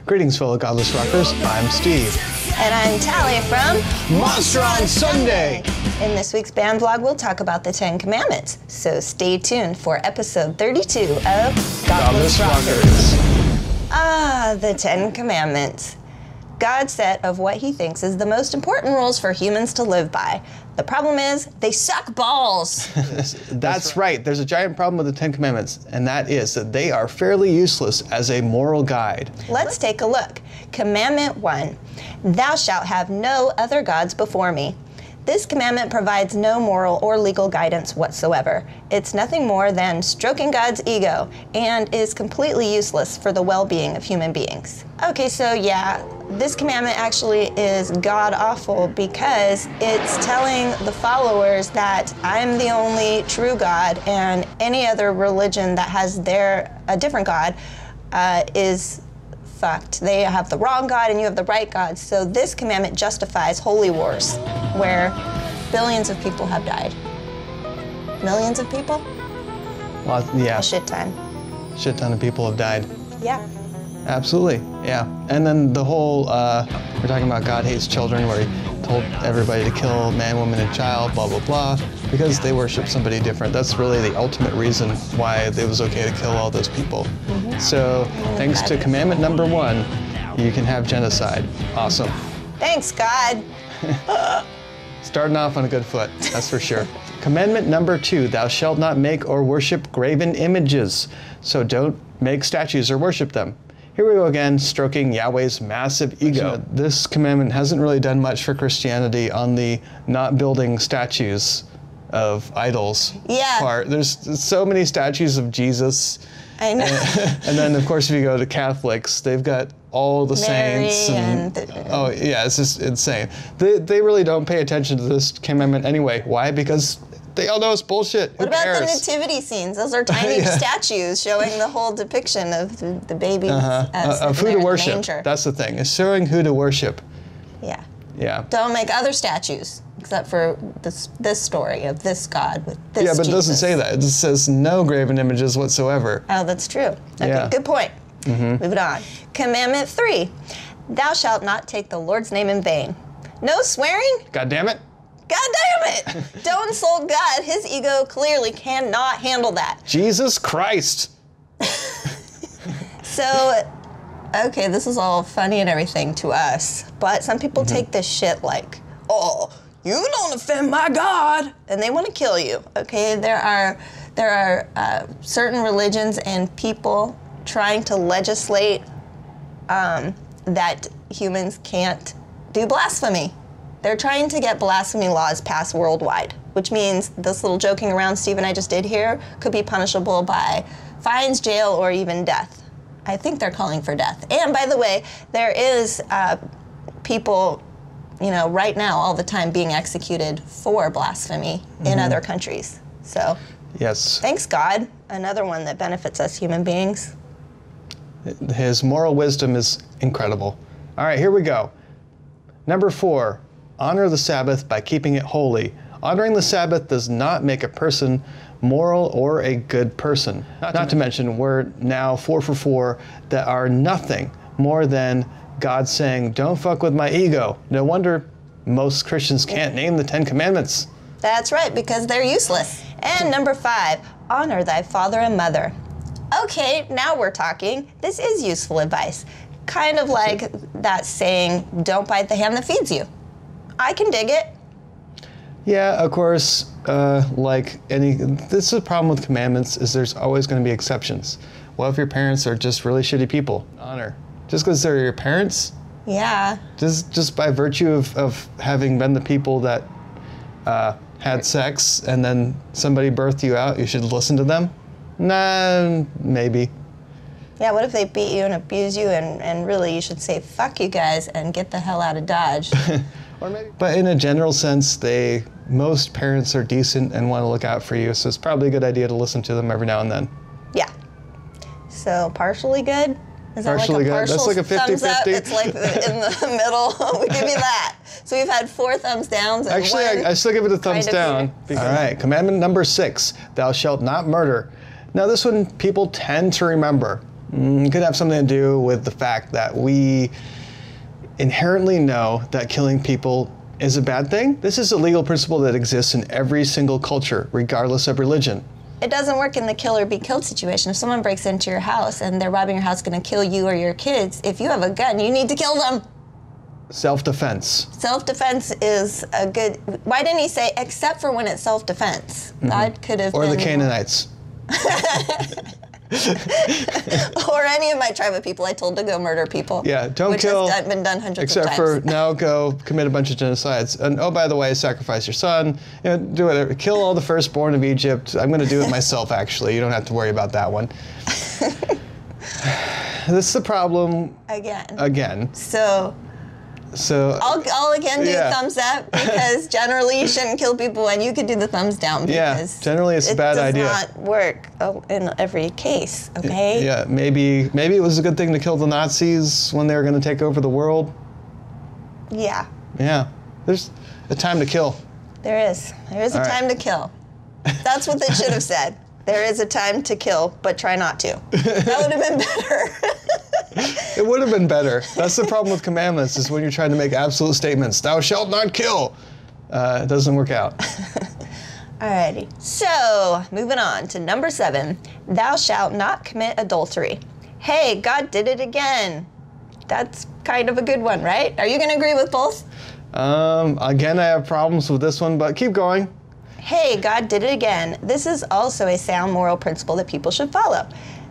Greetings, fellow Godless Rockers. I'm Steve. And I'm Tally from Monster on Sunday. In this week's band vlog, we'll talk about the 10 Commandments. So stay tuned for episode 32 of Godless Rockers. Ah, the 10 Commandments. God's set of what he thinks is the most important rules for humans to live by. The problem is, they suck balls. That's right. There's a giant problem with the 10 Commandments, and that is that they are fairly useless as a moral guide. Let's take a look. Commandment 1, thou shalt have no other gods before me. This commandment provides no moral or legal guidance whatsoever. It's nothing more than stroking God's ego and is completely useless for the well-being of human beings. Okay, so yeah, this commandment actually is god-awful because it's telling the followers that I'm the only true God and any other religion that has a different God is fucked. They have the wrong God and you have the right God. So this commandment justifies holy wars where billions of people have died. Millions of people? Well, yeah. A shit ton. Shit ton of people have died. Yeah. Absolutely, yeah. And then the whole, we're talking about God hates children, where he told everybody to kill man, woman, and child, blah, blah, blah, because they worship somebody different. That's really the ultimate reason why it was okay to kill all those people. So, thanks to commandment number 1, you can have genocide. Awesome. Thanks, God. Starting off on a good foot, that's for sure. Commandment number 2, thou shalt not make or worship graven images. So don't make statues or worship them. Here we go again, stroking Yahweh's massive ego. This commandment hasn't really done much for Christianity on the not building statues of idols part. There's so many statues of Jesus. I know. And then, of course, if you go to Catholics, they've got all the Mary saints. Oh, yeah, it's just insane. They really don't pay attention to this commandment anyway. Why? Because they all know it's bullshit. What about the nativity scenes? Those are tiny statues showing the whole depiction of the baby of who to worship. That's the thing. It's showing who to worship. Yeah. Yeah. Don't make other statues except for this story of this God with this Yeah, but Jesus. it doesn't say that. It just says no graven images whatsoever. Oh, that's true. Okay, Yeah. good point. Moving on. Commandment 3, thou shalt not take the Lord's name in vain. No swearing? God damn it. God damn it! Don't insult God. His ego clearly cannot handle that. Jesus Christ. So, okay, this is all funny and everything to us, but some people take this shit like, oh, you don't offend my God, and they want to kill you. Okay, there are certain religions and people trying to legislate that humans can't do blasphemy. They're trying to get blasphemy laws passed worldwide, which means this little joking around Steve and I just did here could be punishable by fines, jail, or even death. I think they're calling for death. And by the way, there is people, you know, right now all the time being executed for blasphemy in other countries. So, yes. Thanks God, another one that benefits us human beings. His moral wisdom is incredible. All right, here we go. Number 4. Honor the Sabbath by keeping it holy. Honoring the Sabbath does not make a person moral or a good person. Not to mention, we're now 4 for 4 that are nothing more than God saying, don't fuck with my ego. No wonder most Christians can't name the 10 Commandments. That's right, because they're useless. And number 5, honor thy father and mother. Okay, now we're talking. This is useful advice. Kind of like that saying, don't bite the hand that feeds you. I can dig it. Yeah, of course, this is a problem with commandments, is there's always going to be exceptions. What if your parents are just really shitty people? Honor. Just because they're your parents? Yeah. Just by virtue of having been the people that had sex and then somebody birthed you out, you should listen to them? Nah, maybe. Yeah, what if they beat you and abuse you and really you should say, fuck you guys and get the hell out of Dodge? Or maybe. But in a general sense, most parents are decent and want to look out for you, so it's probably a good idea to listen to them every now and then. Yeah. So partially good? Is that partially like a good. That's like a 50-50. It's like in the middle. We give you that. So we've had 4 thumbs downs and actually, I still give it a thumbs down. All right, commandment number 6, thou shalt not murder. Now this one people tend to remember. It could have something to do with the fact that we inherently know that killing people is a bad thing. This is a legal principle that exists in every single culture, regardless of religion. It doesn't work in the kill or be killed situation. If someone breaks into your house and they're robbing your house, going to kill you or your kids, if you have a gun, you need to kill them. Self-defense. Self-defense is a good... Why didn't he say, except for when it's self-defense? God could have Or been... the Canaanites. Or any of my tribe of people I told to go murder people. Yeah, don't kill. Which has been done hundreds of except times. for now go commit a bunch of genocides. And oh, by the way, sacrifice your son. You know, do whatever. Kill all the firstborn of Egypt. I'm going to do it myself, actually. You don't have to worry about that one. This is the problem. Again. So I'll again do thumbs up because generally you shouldn't kill people, and you could do the thumbs down because generally it's a bad idea. It does not work in every case, okay? Yeah, maybe it was a good thing to kill the Nazis when they were going to take over the world. Yeah. Yeah, there's a time to kill. There is a time to kill. That's what they should have said. There is a time to kill, but try not to. That would have been better. It would have been better. That's the problem with commandments, is when you're trying to make absolute statements. Thou shalt not kill. It doesn't work out. Alrighty. So, moving on to number 7. Thou shalt not commit adultery. Hey, God did it again. That's kind of a good one, right? Are you going to agree with both? Again, I have problems with this one, but keep going. Hey, God did it again. This is also a sound moral principle that people should follow.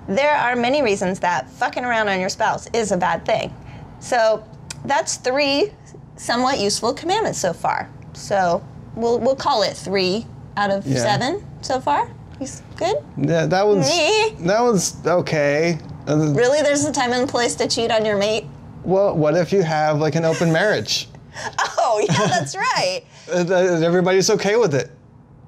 There are many reasons that fucking around on your spouse is a bad thing. So that's 3 somewhat useful commandments so far. So we'll call it 3 out of 7 so far. He's good? Yeah, that was okay. Really? There's a time and place to cheat on your mate? Well, what if you have like an open marriage? Oh, yeah, that's right. Everybody's okay with it.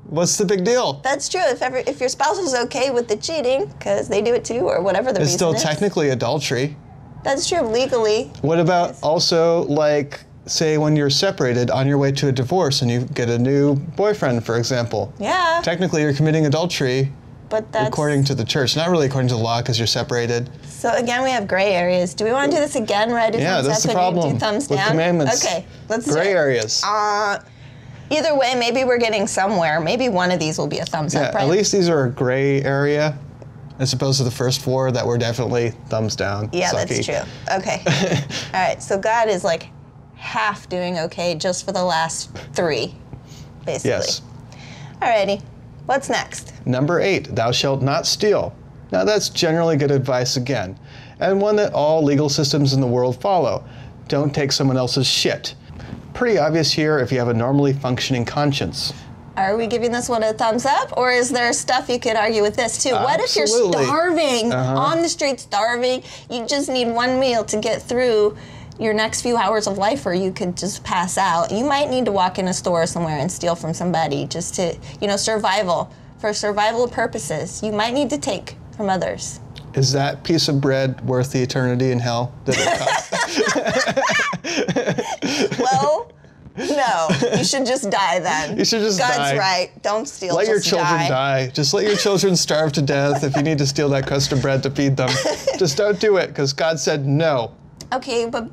What's the big deal? That's true. If your spouse is okay with the cheating, because they do it too, or whatever the reason is. It's still technically adultery. That's true, legally. What about also, like, say when you're separated on your way to a divorce and you get a new boyfriend, for example? Yeah. Technically, you're committing adultery. But that's... according to the church. Not really according to the law, because you're separated. So again, we have gray areas. Do we want to do this again, where I do thumbs that's up the problem and you do thumbs with down? commandments. Okay, let's do it. Gray areas. Either way, maybe we're getting somewhere. Maybe one of these will be a thumbs up, right? At least these are a gray area, as opposed to the first 4 that were definitely thumbs down. Yeah, Sucky. that's true. Okay. All right, so God is like half doing okay just for the last 3, basically. Yes. Alrighty, what's next? Number 8, thou shalt not steal. Now that's generally good advice again, and one that all legal systems in the world follow. Don't take someone else's shit. Pretty obvious here if you have a normally functioning conscience. Are we giving this one a thumbs up, or is there stuff you could argue with this too? What if you're starving, on the street starving, you just need one meal to get through your next few hours of life, or you could just pass out. You might need to walk in a store somewhere and steal from somebody just to, survival. For survival purposes, you might need to take from others. Is that piece of bread worth the eternity in hell? Well, no. You should just die then. You should just die. God's right. Don't steal, Let your children die. Just let your children starve to death if you need to steal that crust of bread to feed them. Just don't do it, because God said no. Okay, but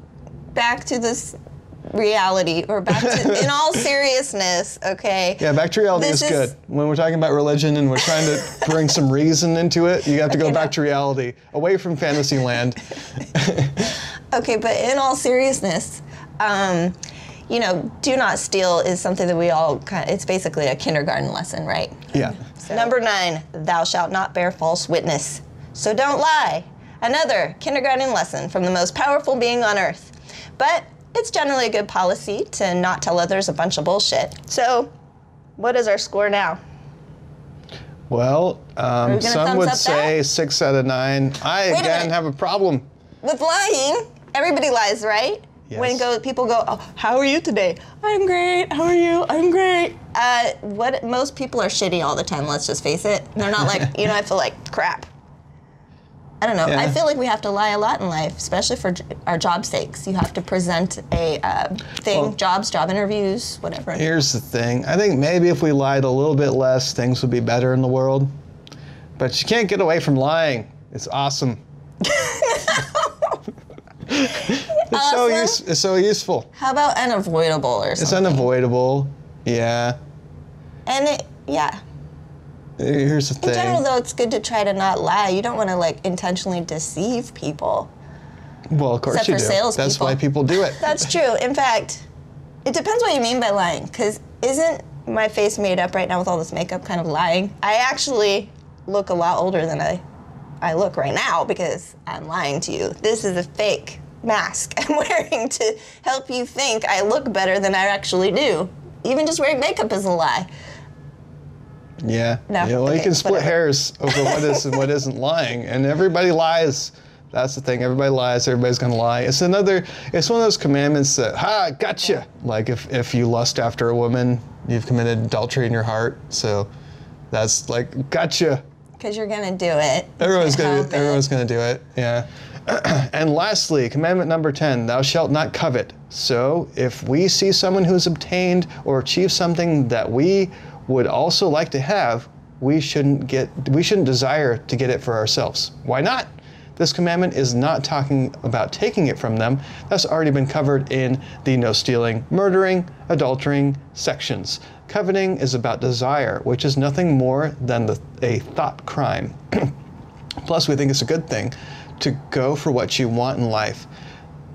back to this reality, or back to, in all seriousness, okay? Yeah, back to reality is good. When we're talking about religion and we're trying to bring some reason into it, you have to go back to reality, away from fantasy land. Okay, but in all seriousness, do not steal is something that we all it's basically a kindergarten lesson, right? Yeah. So. Number 9, thou shalt not bear false witness. So don't lie. Another kindergarten lesson from the most powerful being on earth. But it's generally a good policy to not tell others a bunch of bullshit. So, what is our score now? Well, some would say 6 out of 9. I, again, have a problem. With lying, everybody lies, right? Yes. When people go, oh, how are you today? I'm great. How are you? I'm great. Most people are shitty all the time, let's just face it. They're not like, I feel like crap. I don't know. Yeah. I feel like we have to lie a lot in life, especially for our job sakes. You have to present a thing, job interviews, whatever. Here's the thing. I think maybe if we lied a little bit less, things would be better in the world. But you can't get away from lying. It's awesome. It's so useful. How about unavoidable or something? It's unavoidable. Yeah. And Here's the thing. in general, though, it's good to try to not lie. You don't want to like intentionally deceive people. Well, of course Except you for do. salespeople. That's why people do it. That's true. In fact, it depends what you mean by lying. Because isn't my face made up right now with all this makeup kind of lying? I actually look a lot older than I look right now because I'm lying to you. This is a fake mask I'm wearing to help you think I look better than I actually do. Even just wearing makeup is a lie. Yeah. No, Yeah, well, okay, you can split whatever. hairs over what is and what isn't lying, and everybody lies. That's the thing. Everybody lies. Everybody's gonna lie. It's one of those commandments that, gotcha. Like if you lust after a woman, you've committed adultery in your heart. So that's like, gotcha. Because you're gonna do it. Everyone's gonna do it. Yeah. And lastly, commandment number 10: Thou shalt not covet. So if we see someone who's obtained or achieved something that we would also like to have, we shouldn't desire to get it for ourselves. Why not? This commandment is not talking about taking it from them. That's already been covered in the no stealing, murdering, adultering sections. Coveting is about desire, which is nothing more than a thought crime. Plus, we think it's a good thing to go for what you want in life,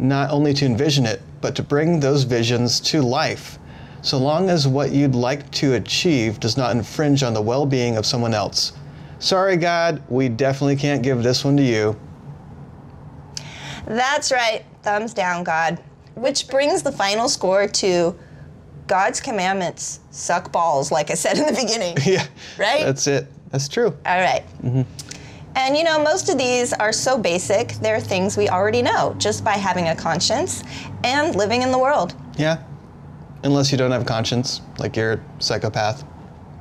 not only to envision it, but to bring those visions to life, so long as what you'd like to achieve does not infringe on the well-being of someone else. Sorry, God, we definitely can't give this one to you. That's right. Thumbs down, God. Which brings the final score to God's commandments suck balls, like I said in the beginning. Yeah. Right? That's it. That's true. All right. Mm-hmm. And you know, most of these are so basic, they're things we already know just by having a conscience and living in the world. Yeah. Unless you don't have a conscience, like you're a psychopath.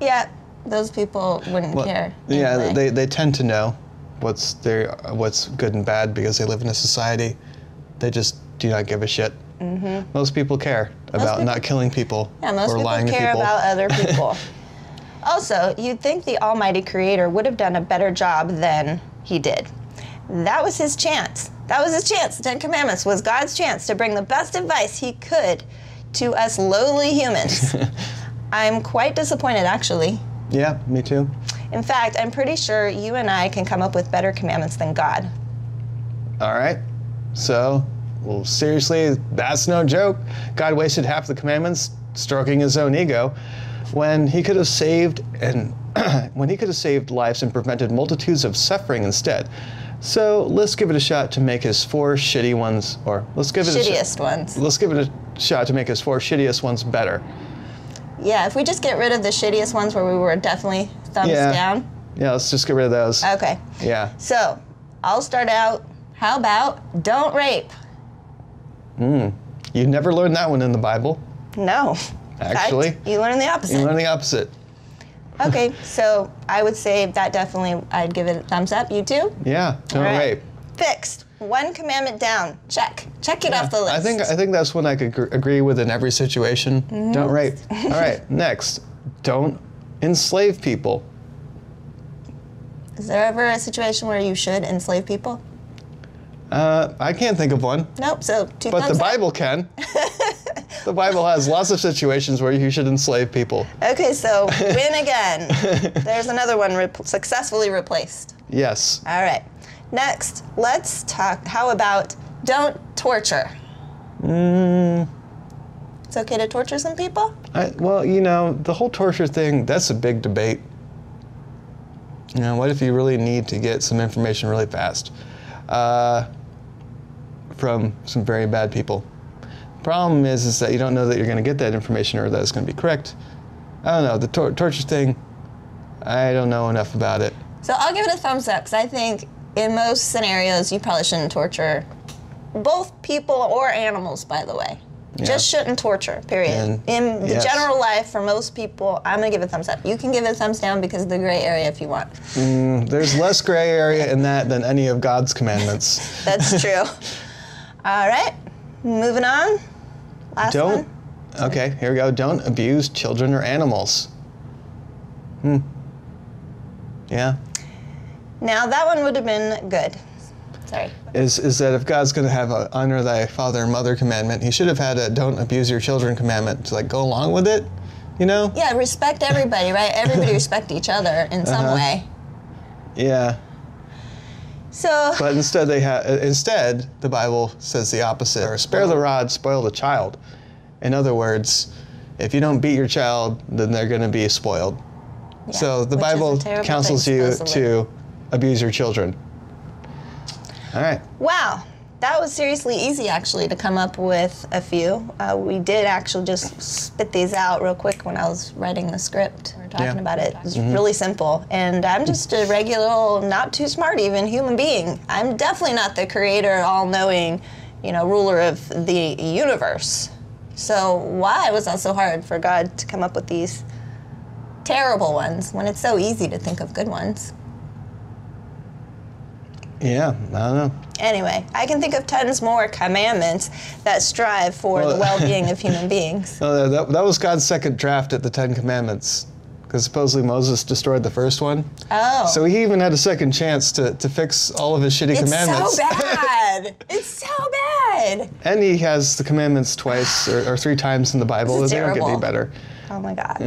Yeah, those people wouldn't care. Yeah, anyway. they tend to know what's good and bad because they live in a society. They just do not give a shit. Mm-hmm. Most people care about not killing people or lying to people. Most people care about other people. Also, you'd think the Almighty Creator would have done a better job than he did. That was his chance. That was his chance. The Ten Commandments was God's chance to bring the best advice he could to us lowly humans. I'm quite disappointed, actually. Yeah, me too. In fact, I'm pretty sure you and I can come up with better commandments than God. All right. So, well, seriously, that's no joke. God wasted half the commandments stroking his own ego when he could have saved lives and prevented multitudes of suffering instead. So let's give it a shot to make his four shitty ones, or let's give it Shittiest ones. Let's give it a shot to make his four shittiest ones better. Yeah, if we just get rid of the shittiest ones where we were definitely thumbs down. Yeah, let's just get rid of those. Okay. Yeah. So, I'll start out. How about don't rape? You never learned that one in the Bible. No. Actually. In fact, you learn the opposite. You learn the opposite. Okay, so I would say that definitely, I'd give it a thumbs up. You too? Yeah, don't All right. rape. Fixed. One commandment down. Check. Check it off the list. I think that's one I could agree with in every situation. Don't rape. All right, next. Don't enslave people. Is there ever a situation where you should enslave people? I can't think of one. Nope, so two But the thumbs up. Bible can. The Bible has lots of situations where you should enslave people. Okay, so win again. There's another one successfully replaced. Yes. All right. Next, let's talk, how about don't torture? It's okay to torture some people? Well, you know, the whole torture thing, that's a big debate. You know, what if you really need to get some information really fast from some very bad people? The problem is that you don't know that you're going to get that information or that it's going to be correct. I don't know, the torture thing, I don't know enough about it. So I'll give it a thumbs up because I think in most scenarios you probably shouldn't torture both people or animals, by the way. Yeah. Just shouldn't torture, period. And in the yes. general life, for most people, I'm going to give it a thumbs up. You can give it a thumbs down because of the gray area if you want. There's less gray area in that than any of God's commandments. That's true. All right, moving on. Last one. Okay, here we go. Don't abuse children or animals. Yeah. Now that one would have been good. Sorry. Is that if God's going to have a honor thy father and mother commandment, he should have had a don't abuse your children commandment to like go along with it, you know? Yeah, respect everybody, right? Everybody respect each other in some way. Yeah. So. But instead instead the Bible says the opposite. Or spare the rod, spoil the child. In other words, if you don't beat your child, then they're going to be spoiled. Yeah, so the Bible counsels you to abuse your children. All right. Wow, that was seriously easy actually to come up with a few. We did actually just spit these out real quick when I was writing the script. We were talking about it. It's really simple. And I'm just a regular old, not too smart even, human being. I'm definitely not the creator, all-knowing, ruler of the universe. So why was that so hard for God to come up with these terrible ones when it's so easy to think of good ones? Yeah, I don't know. Anyway, I can think of tons more commandments that strive for the well-being of human beings. No, that was God's second draft at the Ten Commandments, because supposedly Moses destroyed the first one. Oh. So he even had a second chance to fix all of his shitty commandments. It's so bad. It's so bad. And he has the commandments twice or 3 times in the Bible. They don't get any better. Oh my God.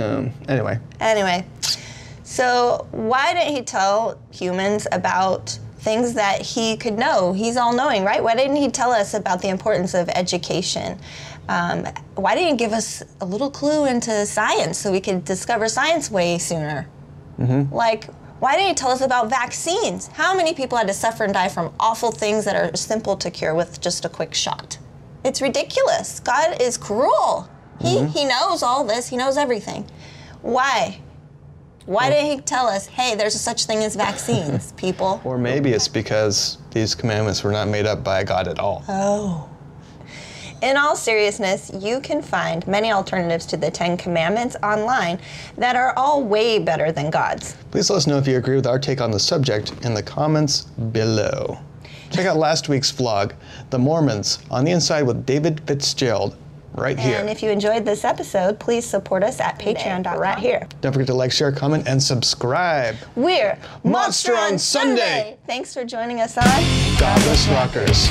Anyway. So why didn't he tell humans about things that he could know? He's all-knowing, right? Why didn't he tell us about the importance of education? Why didn't he give us a little clue into science so we could discover science way sooner? Like, why didn't he tell us about vaccines? How many people had to suffer and die from awful things that are simple to cure with just a quick shot? It's ridiculous. God is cruel. He knows all this. He knows everything. Why? Why didn't he tell us, hey, there's a such thing as vaccines, people? Or maybe it's because these commandments were not made up by God at all. Oh. In all seriousness, you can find many alternatives to the 10 Commandments online that are all way better than God's. Please let us know if you agree with our take on the subject in the comments below. Check out last week's vlog, The Mormons on the Inside with David Fitzgerald, right here. And if you enjoyed this episode, please support us at patreon.com right here. Don't forget to like, share, comment, and subscribe. We're Monster on Sunday. Thanks for joining us on Godless Rockers.